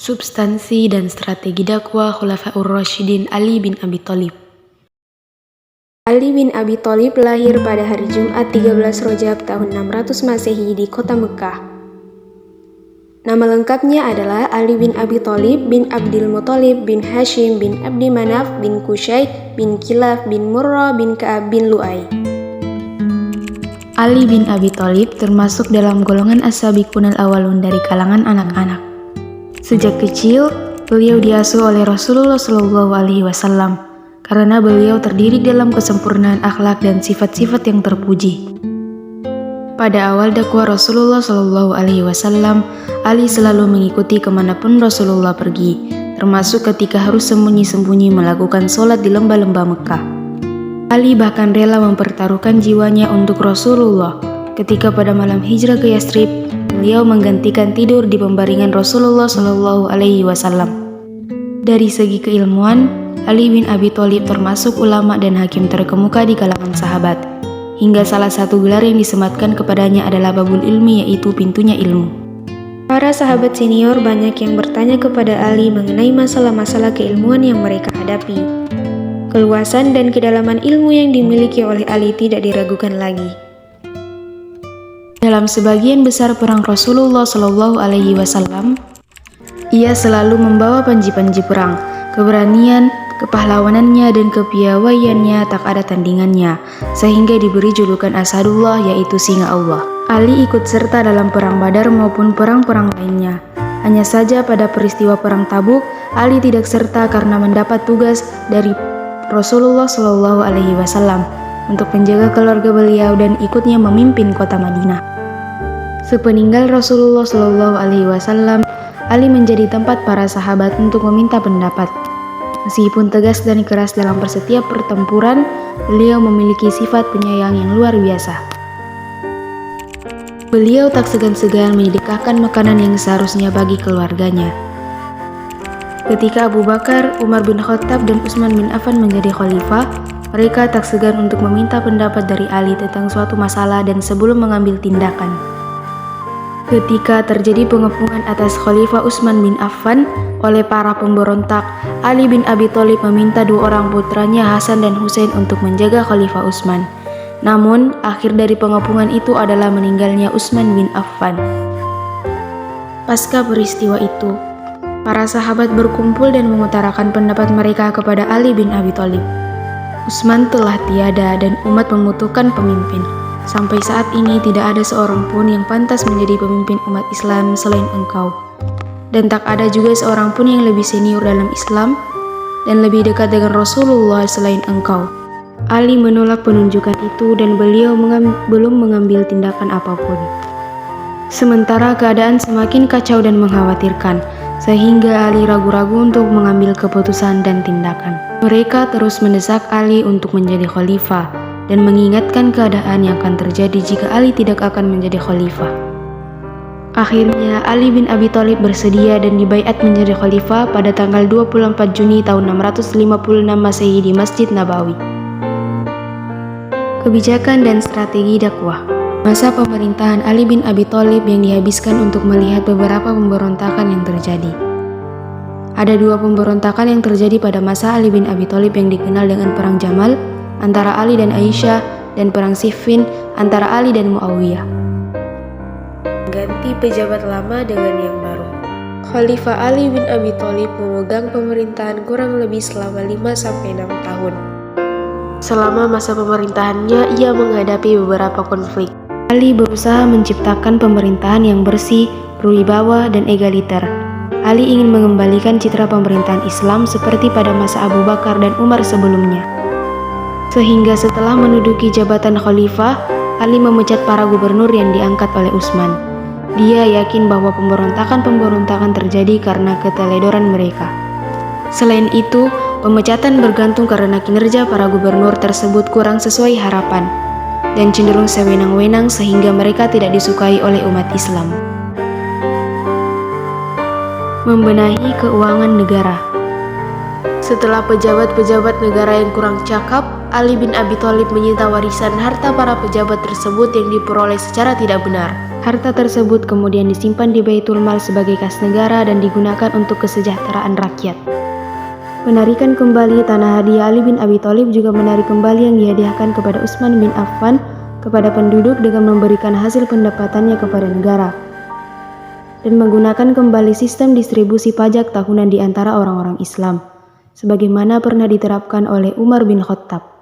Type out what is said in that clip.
Substansi dan strategi dakwah Khulafaur Rasyidin Ali bin Abi Thalib. Ali bin Abi Thalib lahir pada hari Jumat 13 Rajab tahun 600 Masehi di kota Mekah. Nama lengkapnya adalah Ali bin Abi Thalib bin Abdul Muthalib bin Hashim bin Abdi Manaf bin Qusay bin Kilab bin Murrah bin Ka'ab bin Lu'ay. Ali bin Abi Thalib termasuk dalam golongan as-sabiqun al-awwalun dari kalangan anak-anak. Sejak kecil, beliau diasuh oleh Rasulullah Shallallahu Alaihi Wasallam karena beliau terdiri dalam kesempurnaan akhlak dan sifat-sifat yang terpuji. Pada awal dakwah Rasulullah Shallallahu Alaihi Wasallam, Ali selalu mengikuti kemanapun Rasulullah pergi, termasuk ketika harus sembunyi-sembunyi melakukan sholat di lembah-lembah Mekah. Ali bahkan rela mempertaruhkan jiwanya untuk Rasulullah. Ketika pada malam hijrah ke Yathrib, beliau menggantikan tidur di pembaringan Rasulullah Shallallahu Alaihi Wasallam. Dari segi keilmuan, Ali bin Abi Thalib termasuk ulama dan hakim terkemuka di kalangan sahabat, hingga salah satu gelar yang disematkan kepadanya adalah Babul Ilmi, yaitu pintunya ilmu. Para sahabat senior banyak yang bertanya kepada Ali mengenai masalah-masalah keilmuan yang mereka hadapi. Keluasan dan kedalaman ilmu yang dimiliki oleh Ali tidak diragukan lagi. Dalam sebagian besar perang Rasulullah Shallallahu Alaihi Wasallam, ia selalu membawa panji-panji perang. Keberanian, kepahlawanannya dan kepiawaiannya tak ada tandingannya, sehingga diberi julukan Asadullah, yaitu singa Allah. Ali ikut serta dalam perang Badar maupun perang-perang lainnya. Hanya saja pada peristiwa perang Tabuk, Ali tidak serta karena mendapat tugas dari Rasulullah Shallallahu Alaihi Wasallam untuk menjaga keluarga beliau dan ikutnya memimpin kota Madinah. Sepeninggal Rasulullah Shallallahu Alaihi Wasallam, Ali menjadi tempat para sahabat untuk meminta pendapat. Meskipun tegas dan keras dalam setiap pertempuran, beliau memiliki sifat penyayang yang luar biasa. Beliau tak segan-segan menyedekahkan makanan yang seharusnya bagi keluarganya. Ketika Abu Bakar, Umar bin Khattab, dan Utsman bin Affan menjadi khalifah, mereka tak segan untuk meminta pendapat dari Ali tentang suatu masalah dan sebelum mengambil tindakan. Ketika terjadi pengepungan atas Khalifah Utsman bin Affan oleh para pemberontak, Ali bin Abi Thalib meminta dua orang putranya Hasan dan Husain untuk menjaga Khalifah Utsman. Namun, akhir dari pengepungan itu adalah meninggalnya Utsman bin Affan. Pasca peristiwa itu, para sahabat berkumpul dan mengutarakan pendapat mereka kepada Ali bin Abi Thalib. Utsman telah tiada dan umat membutuhkan pemimpin. Sampai saat ini tidak ada seorang pun yang pantas menjadi pemimpin umat Islam selain engkau. Dan tak ada juga seorang pun yang lebih senior dalam Islam dan lebih dekat dengan Rasulullah selain engkau. Ali menolak penunjukan itu dan beliau belum mengambil tindakan apapun. Sementara keadaan semakin kacau dan mengkhawatirkan, sehingga Ali ragu-ragu untuk mengambil keputusan dan tindakan. Mereka terus mendesak Ali untuk menjadi khalifah dan mengingatkan keadaan yang akan terjadi jika Ali tidak akan menjadi khalifah. Akhirnya Ali bin Abi Thalib bersedia dan dibaiat menjadi khalifah pada tanggal 24 Juni tahun 656 Masehi di Masjid Nabawi. Kebijakan dan strategi dakwah. Masa pemerintahan Ali bin Abi Thalib yang dihabiskan untuk melihat beberapa pemberontakan yang terjadi. Ada dua pemberontakan yang terjadi pada masa Ali bin Abi Thalib yang dikenal dengan Perang Jamal antara Ali dan Aisyah, dan Perang Siffin antara Ali dan Muawiyah. Ganti pejabat lama dengan yang baru. Khalifah Ali bin Abi Thalib memegang pemerintahan kurang lebih selama 5-6 tahun. Selama masa pemerintahannya, ia menghadapi beberapa konflik. Ali berusaha menciptakan pemerintahan yang bersih, berwibawa, dan egaliter. Ali ingin mengembalikan citra pemerintahan Islam seperti pada masa Abu Bakar dan Umar sebelumnya. Sehingga setelah menduduki jabatan khalifah, Ali memecat para gubernur yang diangkat oleh Utsman. Dia yakin bahwa pemberontakan terjadi karena keteledoran mereka. Selain itu, pemecatan bergantung karena kinerja para gubernur tersebut kurang sesuai harapan dan cenderung sewenang-wenang sehingga mereka tidak disukai oleh umat Islam. Membenahi keuangan negara. Setelah pejabat-pejabat negara yang kurang cakap, Ali bin Abi Thalib menyita warisan harta para pejabat tersebut yang diperoleh secara tidak benar. Harta tersebut kemudian disimpan di Baitul Mal sebagai kas negara dan digunakan untuk kesejahteraan rakyat. Penarikan kembali tanah hadiah Ali bin Abi Thalib juga menarik kembali yang dihadiahkan kepada Utsman bin Affan kepada penduduk dengan memberikan hasil pendapatannya kepada negara dan menggunakan kembali sistem distribusi pajak tahunan di antara orang-orang Islam, sebagaimana pernah diterapkan oleh Umar bin Khattab.